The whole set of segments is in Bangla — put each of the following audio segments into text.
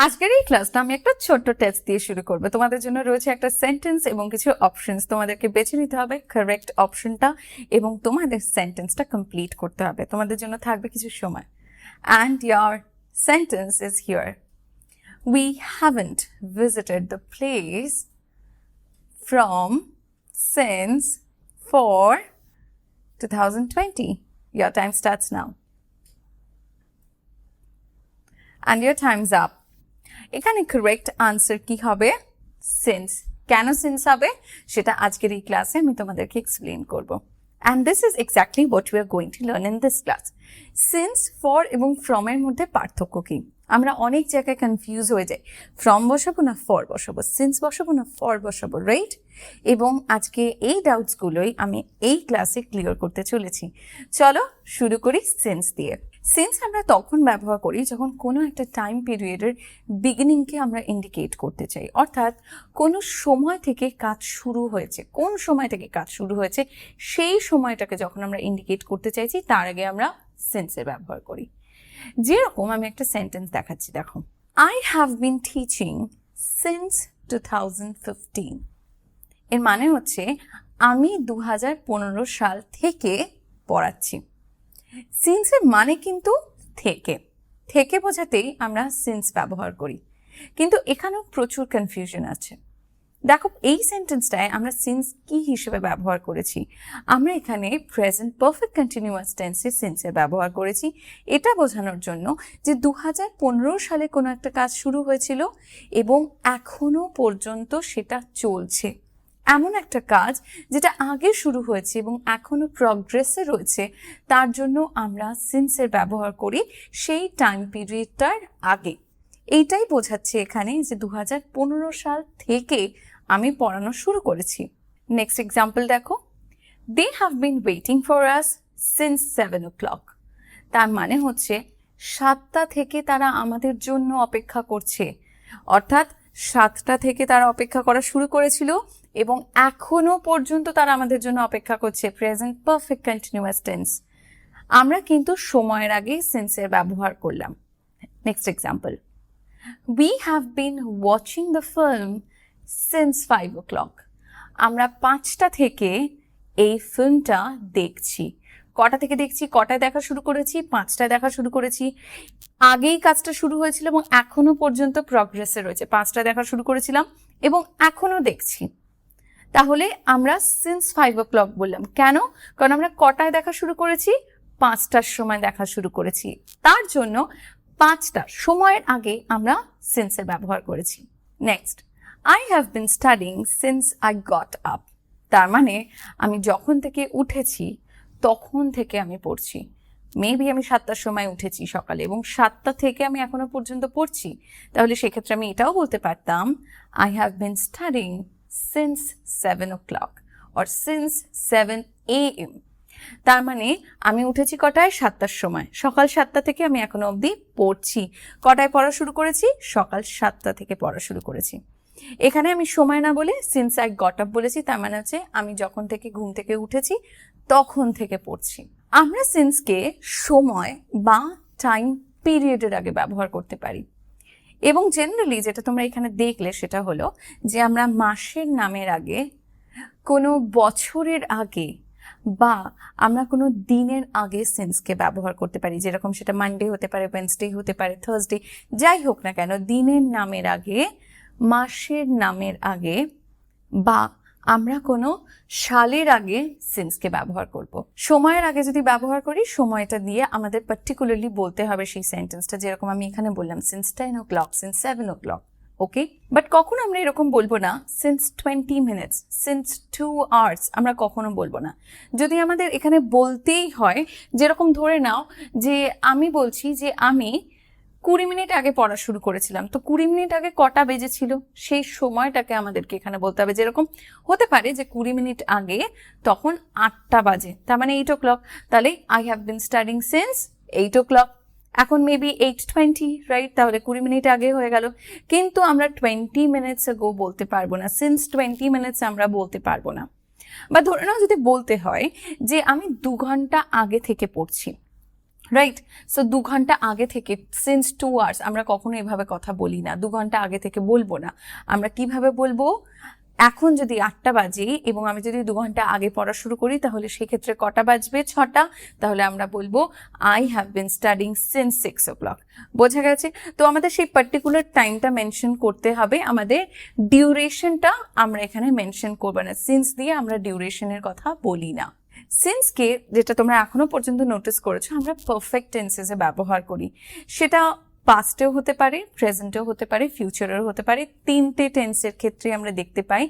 আজকের এই ক্লাসটা আমি একটা ছোট্ট টেস্ট দিয়ে শুরু করব। তোমাদের জন্য রয়েছে একটা সেন্টেন্স এবং কিছু অপশনস, তোমাদেরকে বেছে নিতে হবে কারেক্ট অপশনটা এবং তোমাদের সেন্টেন্সটা কমপ্লিট করতে হবে। তোমাদের জন্য থাকবে কিছু সময়। And year sentence is here. We haven't visited the place since 2020. Your time starts now. And your time's up. এখানে কারেক্ট আনসার কি হবে? সিন্স। কেন সিন্স হবে সেটা আজকের এই ক্লাসে আমি তোমাদেরকে এক্সপ্লেন করব। And this is exactly what we are going to learn in this class. Since, for এবং from এর মধ্যে পার্থক্য কি? আমরা অনেক জায়গায় কনফিউজ হয়ে যাই। ফ্রম বসাবো না ফর বসাবো, সিন্স বসাবো না ফর বসাবো, রাইট? এবং আজকে এই ডাউটসগুলোই আমি এই ক্লাসে ক্লিয়ার করতে চলেছি। চলো শুরু করি সিন্স দিয়ে। সিন্স আমরা তখন ব্যবহার করি যখন কোনো একটা টাইম পিরিয়ডের বিগিনিংকে আমরা ইন্ডিকেট করতে চাই, অর্থাৎ কোনো সময় থেকে কাজ শুরু হয়েছে, কোন সময় থেকে কাজ শুরু হয়েছে সেই সময়টাকে যখন আমরা ইন্ডিকেট করতে চাইছি তার আগে আমরা সিন্সের ব্যবহার করি। যেরকম আমি একটা সেন্টেন্স দেখাচ্ছি, দেখো, I have been teaching since 2015। এর মানে হচ্ছে আমি 2015 সাল থেকে পড়াচ্ছি। সিন্সের মানে কিন্তু থেকে বোঝাতেই আমরা সিন্স ব্যবহার করি, কিন্তু এখানেও প্রচুর কনফিউশন আছে। দেখো, এই সেন্টেন্সটায় আমরা সিন্স কি হিসেবে ব্যবহার করেছি? আমরা এখানে প্রেজেন্ট পারফেক্ট কন্টিনিউয়াস টেন্সে সিন্সের ব্যবহার করেছি এটা বোঝানোর জন্য যে 2015 সালে কোনো একটা কাজ শুরু হয়েছিল এবং এখনো পর্যন্ত সেটা চলছে। এমন একটা কাজ যেটা আগে শুরু হয়েছে এবং এখনো প্রগ্রেসে রয়েছে, তার জন্য আমরা সিন্সের ব্যবহার করি সেই টাইম পিরিয়ডটার আগে। এইটাই বোঝাচ্ছে এখানে যে 2015 সাল থেকে আমি পড়ানো শুরু করেছি। নেক্সট এক্সাম্পল দেখো, they have been waiting for us since 7 o'clock। তার মানে হচ্ছে 7টা থেকে তারা আমাদের জন্য অপেক্ষা করছে, অর্থাৎ 7টা থেকে তারা অপেক্ষা করা শুরু করেছিল এবং এখনো পর্যন্ত তারা আমাদের জন্য অপেক্ষা করছে। Present perfect continuous tense. আমরা কিন্তু সময়ের আগে সিন্সের ব্যবহার করলাম। Next example, we have been watching the film since 5 o'clock. আমরা 5টা থেকে এই ফিল্মটা দেখছি। কটা থেকে দেখছি? কটায় দেখা শুরু করেছি? 5টায় দেখা শুরু করেছি। আগেই কাজটা শুরু হয়েছিল এবং এখনো পর্যন্ত প্রগ্রেসে রয়েছে। 5টায় দেখা শুরু করেছিলাম এবং এখনো দেখছি। তাহলে আমরা সিন্স 5 o'clock বললাম। কেন? কারণ আমরা কটায় দেখা শুরু করেছি? 5টার সময় দেখা শুরু করেছি। তার জন্য 5টা সময়ের আগে আমরা সিন্সের ব্যবহার করেছি। Next, I have been studying since I got up. তার মানে আমি যখন থেকে উঠেছি তখন থেকে আমি পড়ছি। মেবি আমি 7টার সময় উঠেছি সকালে এবং 7টা থেকে আমি এখনো পর্যন্ত পড়ছি। তাহলে সেক্ষেত্রে আমি এটাও বলতে পারতাম, I have been studying since 7 o'clock or since 7 AM। তার মানে আমি উঠেছি কটায়? 7টার সময়। সকাল 7টা থেকে আমি এখনো অবধি পড়ছি। কটায় পড়া শুরু করেছি? সকাল 7টা থেকে পড়া শুরু করেছি। এখানে আমি সময় না বলে সিন্স আই গট আপ বলেছি। তার মানে হচ্ছে আমি যখন থেকে ঘুম থেকে উঠেছি তখন থেকে পড়ছি। আমরা সিন্সকে সময় বা টাইম পিরিয়ডের আগে ব্যবহার করতে পারি এবং জেনারেলি যেটা তোমরা এখানে দেখলে সেটা হলো যে আমরা মাসের নামের আগে, কোনো বছরের আগে বা আমরা কোনো দিনের আগে সিন্সকে ব্যবহার করতে পারি। যেরকম সেটা মানডে হতে পারে, ওয়েডনেসডে হতে পারে, থার্সডে, যাই হোক না কেন, দিনের নামের আগে, মাসের নামের আগে বা আমরা কোনো সালের আগে সিন্সকে ব্যবহার করব। সময়ের আগে যদি ব্যবহার করি, সময়টা দিয়ে আমাদের পার্টিকুলারলি বলতে হবে সেই সেন্টেন্সটা। যেরকম আমি এখানে বললাম since 10 o'clock, since 7 o'clock, okay? But কখনো আমরা এরকম বলবো না সিন্স 20 minutes, সিন্স 2 hours, আমরা কখনো বলবো না। যদি আমাদের এখানে বলতেই হয়, যেরকম ধরে নাও যে আমি বলছি যে আমি 20 মিনিট আগে পড়া শুরু করেছিলাম, তো 20 মিনিট আগে কটা বেজেছিল সেই সময়টাকে আমাদেরকে এখানে বলতে হবে। যেরকম হতে পারে যে 20 মিনিট আগে তখন 8টা বাজে, তার মানে 8 o'clock। তাহলে I have been studying since 8 o'clock। এখন মেবি 8:20, রাইট? তাহলে 20 মিনিট আগে হয়ে গেল। কিন্তু আমরা 20 minutes ago বলতে পারবো না, সিন্স 20 minutes আমরা বলতে পারবো না। বা ধরে নাও যদি বলতে হয় যে আমি 2 ঘন্টা আগে থেকে পড়ছি, রাইট? সো 2 ঘন্টা আগে থেকে, সিন্স 2 আওয়ার্স, আমরা কখনো এভাবে কথা বলি না, 2 ঘন্টা আগে থেকে বলবো না। আমরা কিভাবে বলবো? এখন যদি 8টা বাজে এবং আমি যদি 2 ঘন্টা আগে পড়া শুরু করি, তাহলে সেক্ষেত্রে কটা বাজবে? 6টা। তাহলে আমরা বলবো I have been studying since 6 o'clock। বোঝা গেছে? তো আমাদের সেই পার্টিকুলার টাইমটা মেনশন করতে হবে, আমাদের ডিউরেশনটা আমরা এখানে মেনশন করবো না। সিন্স দিয়ে আমরা ডিউরেশনের কথা বলি না। সিন্সকে, যেটা তোমরা এখনো পর্যন্ত নোটিস করেছো, আমরা পারফেক্ট টেন্সেসে ব্যবহার করি। সেটা পাস্টেও হতে পারে, প্রেজেন্টেও হতে পারে, ফিউচারেও হতে পারে। 3টে টেন্সের ক্ষেত্রে আমরা দেখতে পাই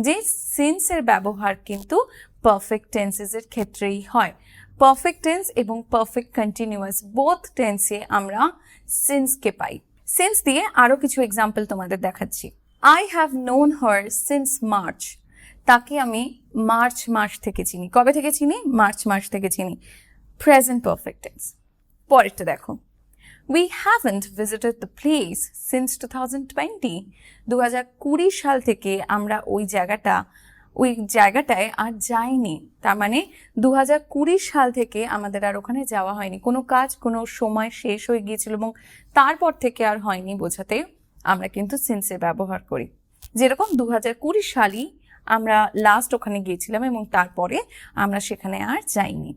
যে সিন্সের ব্যবহার কিন্তু পারফেক্ট টেন্সেসের ক্ষেত্রেই হয়। পারফেক্ট টেন্স এবং পারফেক্ট কন্টিনিউয়াস বোথ টেন্সে আমরা সিন্সকে পাই। সিন্স দিয়ে আরো কিছু এক্সাম্পল তোমাদের দেখাচ্ছি। I have known her since March. তাকে আমি মার্চ মাস থেকে চিনি। কবে থেকে চিনি? মার্চ মাস থেকে চিনি। Present perfect tense. পরেরটা দেখো, We haven't visited the place since 2020. 2020 সাল থেকে আমরা ওই জায়গাটায় আর যাইনি। তার মানে 2020 সাল থেকে আমাদের আর ওখানে যাওয়া হয়নি। কোনো কাজ কোনো সময় শেষ হয়ে গিয়েছিল এবং তারপর থেকে আর হয়নি বোঝাতে আমরা কিন্তু সিন্সের ব্যবহার করি। যেরকম 2020 সালই আমরা লাস্ট ওখানে গিয়েছিলাম এবং তারপরে আমরা সেখানে আর যাইনি।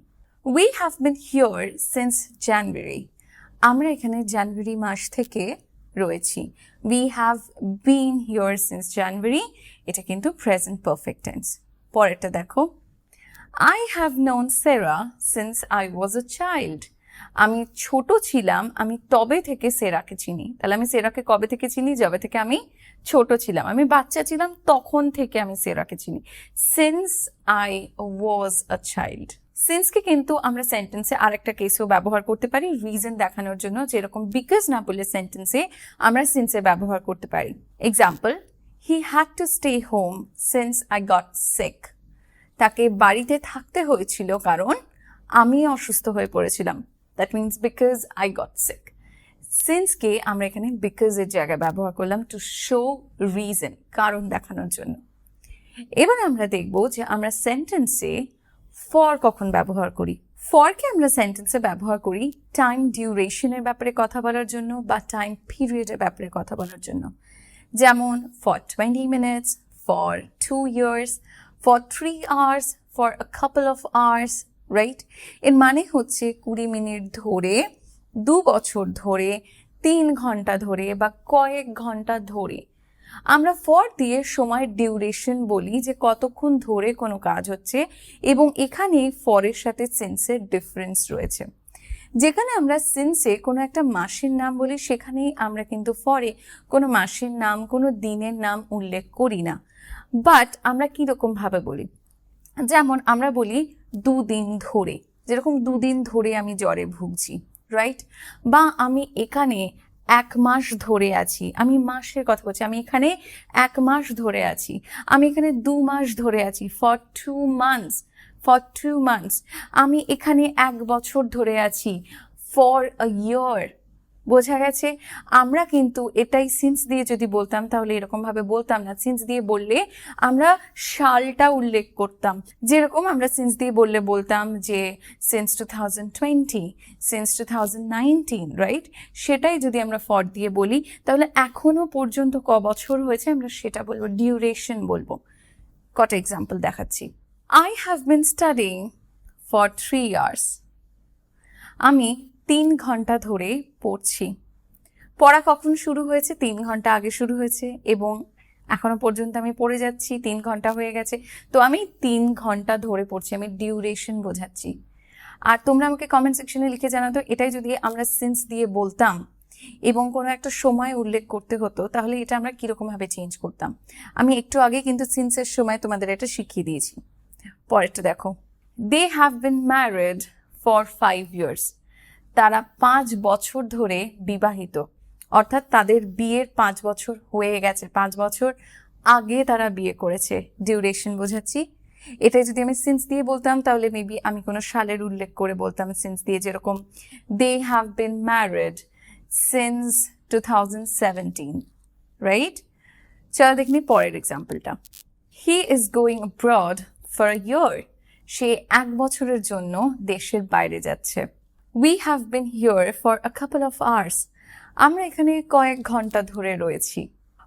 We have been here since January. আমরা এখানে জানুয়ারি মাস থেকে রয়েছি। We have been here since January. এটা কিন্তু প্রেজেন্ট পারফেক্ট টেন্স। পরেরটা দেখো, I have known Sarah since I was a child. আমি ছোট ছিলাম, আমি তবে থেকে সেরাকে চিনি। তাহলে আমি সেরাকে কবে থেকে চিনি? যবে থেকে আমি ছোট ছিলাম, আমি বাচ্চা ছিলাম, তখন থেকে আমি সেরাকে চিনি। Since I was a child. সিন্সকে কিন্তু আমরা সেন্টেন্সে আরেকটা কেসেও ব্যবহার করতে পারি রিজন দেখানোর জন্য। যেরকম বিকজ না বলে সেন্টেন্সে আমরা সিন্সের ব্যবহার করতে পারি। Example, he had to stay home since I got sick. তাকে বাড়িতে থাকতে হয়েছিল কারণ আমি অসুস্থ হয়ে পড়েছিলাম। That means because I got sick. সিন্সকে আমরা এখানে বিকজের জায়গায় ব্যবহার করলাম টু শো রিজন, কারণ দেখানোর জন্য। এবার আমরা দেখব যে আমরা সেন্টেন্সে ফর কখন ব্যবহার করি। ফরকে আমরা সেন্টেন্সে ব্যবহার করি টাইম ডিউরেশনের ব্যাপারে কথা বলার জন্য বা টাইম পিরিয়ডের ব্যাপারে কথা বলার জন্য। যেমন for 20 minutes, for 2 years, for 3 hours, for a couple of hours, right? এর মানে হচ্ছে 20 মিনিট ধরে, 2 বছর ধরে, 3 ঘন্টা ধরে বা কয়েক ঘন্টা ধরে। আমরা ফর দিয়ে সময়ের ডিউরেশন বলি, যে কতক্ষণ ধরে কোনো কাজ হচ্ছে, এবং এখানে ফরের সাথে সিন্সের ডিফারেন্স রয়েছে। যেখানে আমরা সিন্সে কোনো একটা মাসের নাম বলি, সেখানেই আমরা কিন্তু ফরে কোনো মাসের নাম, কোনো দিনের নাম উল্লেখ করি না। বাট আমরা কীরকম ভাবে বলি? যেমন আমরা বলি 2 দিন ধরে, যেরকম 2 দিন ধরে আমি জ্বরে ভুগছি, রাইট? বা আমি এখানে 1 মাস ধরে আছি, আমি মাসের কথা বলছি, আমি এখানে 1 মাস ধরে আছি, আমি এখানে 2 মাস ধরে আছি, ফর 2 months, ফর 2 months, আমি এখানে 1 বছর ধরে আছি, ফর আ ইয়ার। বোঝা গেছে? আমরা কিন্তু এটাই সিন্স দিয়ে যদি বলতাম তাহলে এরকম ভাবে বলতাম না। সিন্স দিয়ে বললে আমরা সালটা উল্লেখ করতাম। যেরকম আমরা সিন্স দিয়ে বললে বলতাম যে সিন্স 2020, সিন্স 2019, রাইট? সেটাই যদি আমরা ফর দিয়ে বলি তাহলে এখনো পর্যন্ত ক বছর হয়েছে আমরা সেটা বলবো, ডিউরেশন বলবো। কটা এক্সাম্পল দেখাচ্ছি। I have been studying for 3 years. আমি 3 ঘন্টা ধরে পড়ছি। পড়া কখন শুরু হয়েছে? 3 ঘন্টা আগে শুরু হয়েছে এবং এখনো পর্যন্ত আমি পড়ে যাচ্ছি, 3 ঘন্টা হয়ে গেছে। তো আমি 3 ঘন্টা ধরে পড়ছি, আমি ডিউরেশন বোঝাচ্ছি। আর তোমরা আমাকে কমেন্ট সেকশনে লিখে জানাতো, এটাই যদি আমরা সিন্স দিয়ে বলতাম এবং কোনো একটা সময় উল্লেখ করতে হতো তাহলে এটা আমরা কীরকমভাবে চেঞ্জ করতাম। আমি একটু আগে কিন্তু সিন্সের সময় তোমাদের এটা শিখিয়ে দিয়েছি। পরেরটা দেখো, they have been married for 5 years. তারা 5 বছর ধরে বিবাহিত, অর্থাৎ তাদের বিয়ের 5 বছর হয়ে গেছে, 5 বছর আগে তারা বিয়ে করেছে, ডিউরেশন বোঝাচ্ছি। এটাই যদি আমি সিন্স দিয়ে বলতাম তাহলে মেবি আমি কোনো সালের উল্লেখ করে বলতাম সিন্স দিয়ে, যেরকম they have been married since 2017, right? চলো দেখনি পরের এক্সাম্পলটা। He is going abroad for a year. সে 1 বছরের জন্য দেশের বাইরে যাচ্ছে। We have been here for a couple of hours. আমরা এখানে কয়েক ঘন্টা ধরে রয়েছি।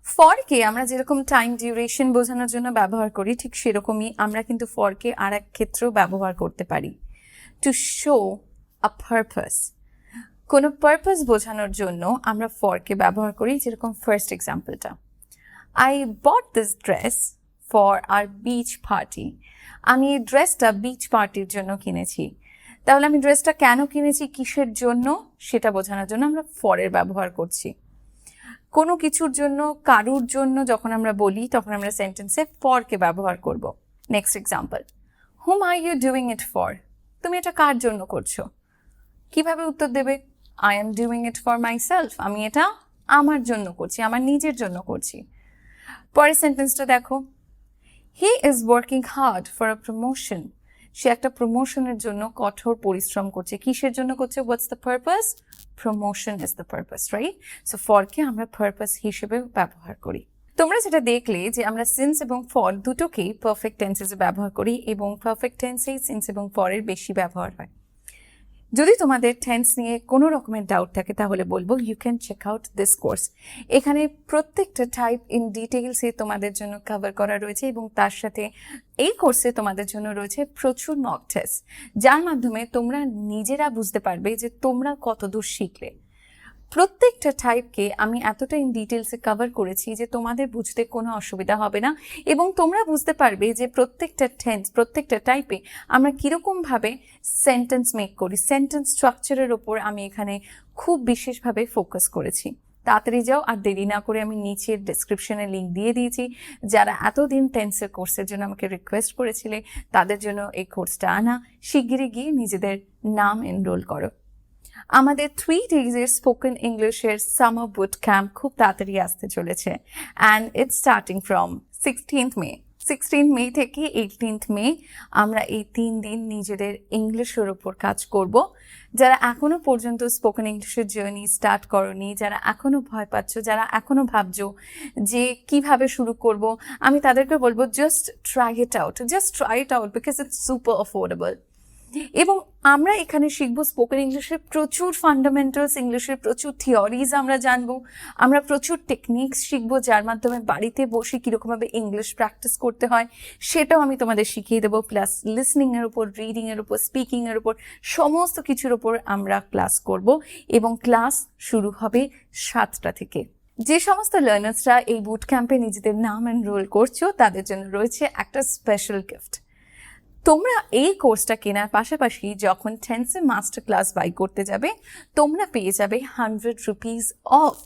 ফরকে আমরা যেরকম টাইম ডিউরেশন বোঝানোর জন্য ব্যবহার করি, ঠিক সেরকমই আমরা কিন্তু ফরকে আর এক ক্ষেত্রেও ব্যবহার করতে পারি। টু শো আ পারপাস, কোনো পারপাস বোঝানোর জন্য আমরা ফরকে ব্যবহার করি, যেরকম first এক্সাম্পলটা, I bought this dress for our beach party. আমি এই ড্রেসটা বিচ পার্টির জন্য কিনেছি। তাহলে আমি ড্রেসটা কেন কিনেছি, কিসের জন্য, সেটা বোঝানোর জন্য আমরা ফরের ব্যবহার করছি। কোনো কিছুর জন্য, কারুর জন্য যখন আমরা বলি তখন আমরা সেন্টেন্সে ফরকে ব্যবহার করব। Next example, whom are you doing it for, তুমি এটা কার জন্য করছো? কিভাবে উত্তর দেবে? I am doing it for myself, আমি এটা আমার জন্য করছি, আমার নিজের জন্য করছি। পরের সেন্টেন্সটা দেখো, he is working hard for a promotion, সে একটা প্রমোশনের জন্য কঠোর পরিশ্রম করছে। কিসের জন্য করছে? What's the purpose? Promotion is the purpose, right? So ফরকে আমরা পারপাস হিসেবে ব্যবহার করি। তোমরা যেটা দেখলে যে আমরা সিন্স এবং ফর দুটোকেই পারফেক্ট টেন্সেসে ব্যবহার করি, এবং পারফেক্ট টেন্সেই সিন্স এবং ফরের বেশি ব্যবহার হয়। যদি তোমাদের টেন্স নিয়ে কোনো রকমের ডাউট থাকে তাহলে বলবো you can check out this course. এখানে প্রত্যেকটা টাইপ ইন ডিটেইলসে তোমাদের জন্য কভার করা রয়েছে, এবং তার সাথে এই কোর্সে তোমাদের জন্য রয়েছে প্রচুর মক টেস্ট, যার মাধ্যমে তোমরা নিজেরা বুঝতে পারবে যে তোমরা কতদূর শিখলে। প্রত্যেকটা টাইপকে আমি এতটা ইন ডিটেলসে কভার করেছি যে তোমাদের বুঝতে কোনো অসুবিধা হবে না, এবং তোমরা বুঝতে পারবে যে প্রত্যেকটা টেন্স, প্রত্যেকটা টাইপে আমরা কীরকমভাবে সেন্টেন্স মেক করি। সেন্টেন্স স্ট্রাকচারের ওপর আমি এখানে খুব বিশেষভাবে ফোকাস করেছি। তাড়াতাড়ি যাও, আর দেরি না করে আমি নিচের ডেসক্রিপশনে লিঙ্ক দিয়ে দিয়েছি। যারা এতদিন টেন্সের কোর্সের জন্য আমাকে রিকোয়েস্ট করেছিলে তাদের জন্য এই কোর্সটা আনা। শিগগিরই গিয়ে নিজেদের নাম এনরোল করো। আমাদের 3 ডেজের স্পোকেন ইংলিশের সামার বুট ক্যাম্প খুব তাড়াতাড়ি আসতে চলেছে, and it's starting from 16th মে। 16 মে থেকে 18th মে আমরা এই 3 দিন নিজেদের ইংলিশের ওপর কাজ করব। যারা এখনো পর্যন্ত স্পোকেন ইংলিশের জার্নি স্টার্ট করনি, যারা এখনো ভয় পাচ্ছ, যারা এখনো ভাবছো যে কিভাবে শুরু করব, আমি তাদেরকে বলবো just try it out, because it's super affordable. এবং আমরা এখানে শিখবো স্পোকেন ইংলিশের প্রচুর ফান্ডামেন্টালস, ইংলিশের প্রচুর থিওরিজ আমরা জানবো, আমরা প্রচুর টেকনিক্স শিখবো, যার মাধ্যমে বাড়িতে বসে কীরকমভাবে ইংলিশ প্র্যাকটিস করতে হয় সেটাও আমি তোমাদের শিখিয়ে দেবো। প্লাস লিসনিংয়ের উপর, রিডিংয়ের উপর, স্পিকিংয়ের উপর, সমস্ত কিছুর উপর আমরা ক্লাস করব, এবং ক্লাস শুরু হবে 7টা থেকে। যে সমস্ত লার্নার্সরা এই বুট ক্যাম্পে নিজেদের নাম এনরোল করছো তাদের জন্য রয়েছে একটা স্পেশাল গিফট। তোমরা এই কোর্সটা কেনার পাশাপাশি যখন টেন্সে মাস্টার ক্লাস বাই করতে যাবে তোমরা পেয়ে যাবে 100 রুপিস অফ।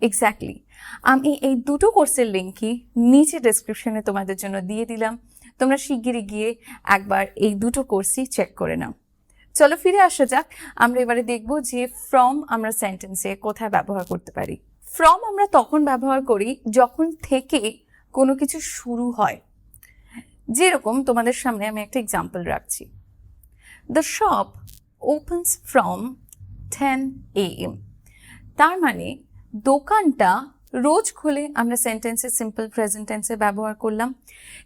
এক্স্যাক্টলি, আমি এই দুটো কোর্সের লিঙ্কই নিচে ডেসক্রিপশনে তোমাদের জন্য দিয়ে দিলাম। তোমরা শিগগিরই গিয়ে একবার এই দুটো কোর্সই চেক করে নাও। চলো ফিরে আসা যাক। আমরা এবারে দেখব যে ফ্রম আমরা সেন্টেন্সে কোথায় ব্যবহার করতে পারি। ফ্রম আমরা তখন ব্যবহার করি যখন থেকে কোনো কিছু শুরু হয়। যেরকম তোমাদের সামনে আমি একটা এক্সাম্পল রাখছি, the shop opens from 10 AM। তার মানে দোকানটা রোজ খুলে আমরা সেন্টেন্সে সিম্পল প্রেজেন্ট টেন্সে ব্যবহার করলাম।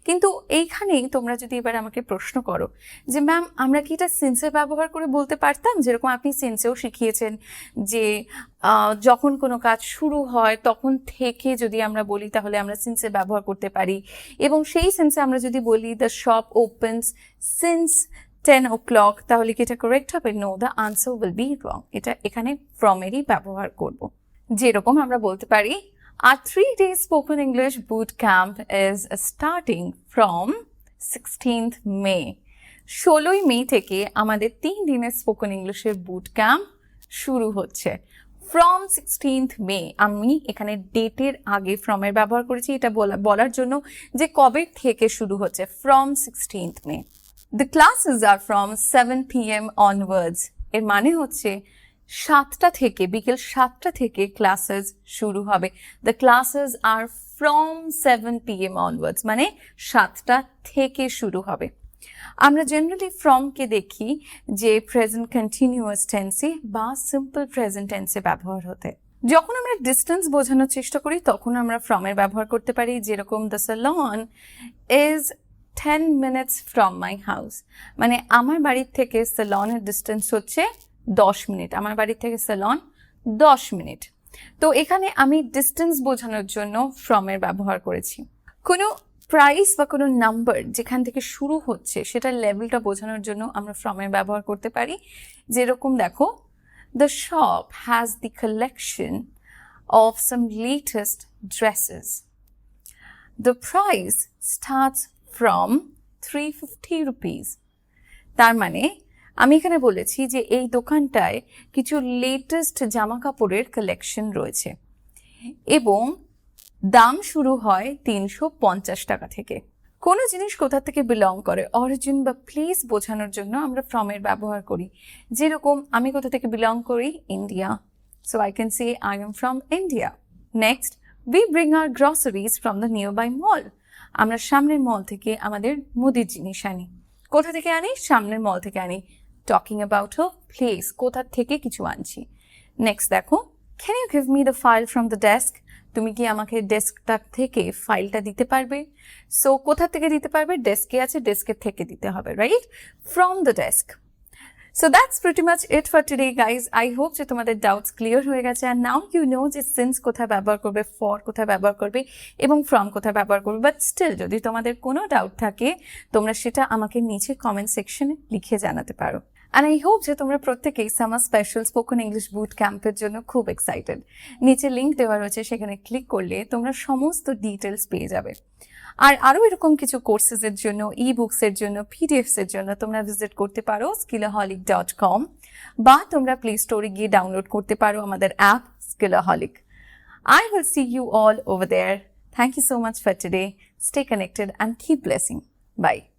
কিন্তু এইখানেই তোমরা যদি এবার আমাকে প্রশ্ন করো যে ম্যাম আমরা কি এটা সেন্সে ব্যবহার করে বলতে পারতাম, যেরকম আপনি সেন্সেও শিখিয়েছেন যে যখন কোনো কাজ শুরু হয় তখন থেকে যদি আমরা বলি তাহলে আমরা সেন্সে ব্যবহার করতে পারি, এবং সেই সেন্সে আমরা যদি বলি the shop opens since 10 o'clock, তাহলে কি এটা কারেক্ট হবে? No, the answer will be wrong. এটা এখানে ফ্রমেরই ব্যবহার করব। যেরকম আমরা বলতে পারি our 3-day spoken English boot camp is starting from 16th May। 16ই মে থেকে আমাদের 3 দিনের স্পোকেন ইংলিশের বুট ক্যাম্প শুরু হচ্ছে। ফ্রম 16th মে, আমি এখানে ডেটের আগে ফ্রমের ব্যবহার করেছি এটা বলার জন্য যে কবে থেকে শুরু হচ্ছে। From 16th May. The classes are from 7 PM onwards। এর মানে হচ্ছে 7টা থেকে, বিকেল 7টা থেকে ক্লাসেস শুরু হবে। The classes are from 7 PM onwards, মানে 7টা থেকে শুরু হবে। আমরা জেনারেলি ফ্রমকে দেখি যে প্রেজেন্ট কন্টিনিউয়াস টেন্সে বা সিম্পল প্রেজেন্ট টেন্সে ব্যবহার হতে। যখন আমরা ডিস্টেন্স বোঝানোর চেষ্টা করি তখন আমরা ফ্রমের ব্যবহার করতে পারি, যেরকম the salon is 10 minutes from my house। মানে আমার বাড়ির থেকে সেলনের ডিস্টেন্স হচ্ছে 10 মিনিট, আমার বাড়ি থেকে সেলন 10 মিনিট। তো এখানে আমি ডিস্টেন্স বোঝানোর জন্য ফ্রমের ব্যবহার করেছি। কোনো প্রাইস বা কোনো নাম্বার যেখান থেকে শুরু হচ্ছে সেটার লেভেলটা বোঝানোর জন্য আমরা ফ্রমের ব্যবহার করতে পারি। যেরকম দেখো, the shop has the collection of some latest dresses. The price starts from 350 rupees. তার মানে আমি এখানে বলেছি যে এই দোকানটায় কিছু লেটেস্ট জামা কাপড়ের কালেকশন রয়েছে এবং দাম শুরু হয় 350 টাকা থেকে। কোনো জিনিস কোথা থেকে বিলং করে, অরিজিন বা প্লেস বোঝানোর জন্য আমরা ফ্রমের ব্যবহার করি। যেরকম আমি কোথা থেকে বিলং করি, India, so I can say I am from India. Next, we bring our groceries from the nearby mall. আমরা সামনের মল থেকে আমাদের মুদির জিনিস আনি। কোথা থেকে আনি? সামনের মল থেকে আনি। Talking about a place, কোথা থেকে কিছু আনছি। নেক্সট দেখো, can you give me the file from the desk? তুমি কি আমাকে ডেস্কটা থেকে ফাইলটা দিতে পারবে? সো কোথা থেকে দিতে পারবে? ডেস্কে আছে, ডেস্কের থেকে দিতে হবে, right? From the desk. So that's pretty much it for today, guys. I hope যে তোমাদের ডাউটস ক্লিয়ার হয়ে গেছে, and now you know যে সিন্স কোথায় ব্যবহার করবে, ফর কোথায় ব্যবহার করবে এবং ফ্রম কোথায় ব্যবহার করবে। বাট স্টিল যদি তোমাদের কোনো ডাউট থাকে তোমরা সেটা আমাকে নিচে কমেন্ট সেকশনে লিখে জানাতে পারো। And I hope যে তোমরা প্রত্যেকেই সামার স্পেশাল স্পোকেন ইংলিশ বুট ক্যাম্পের জন্য খুব এক্সাইটেড। নিচে লিঙ্ক দেওয়া রয়েছে, সেখানে ক্লিক করলে তোমরা সমস্ত ডিটেলস পেয়ে যাবে। আর আরও এরকম কিছু কোর্সেসের জন্য, ই বুকসের জন্য, পিডিএফসের জন্য তোমরা ভিজিট করতে পারো skillaholic.com, বা তোমরা প্লে স্টোরে গিয়ে ডাউনলোড করতে পারো আমাদের app Skillaholic. I will see you all over there. Thank you so much for today. Stay connected and keep blessing. Bye.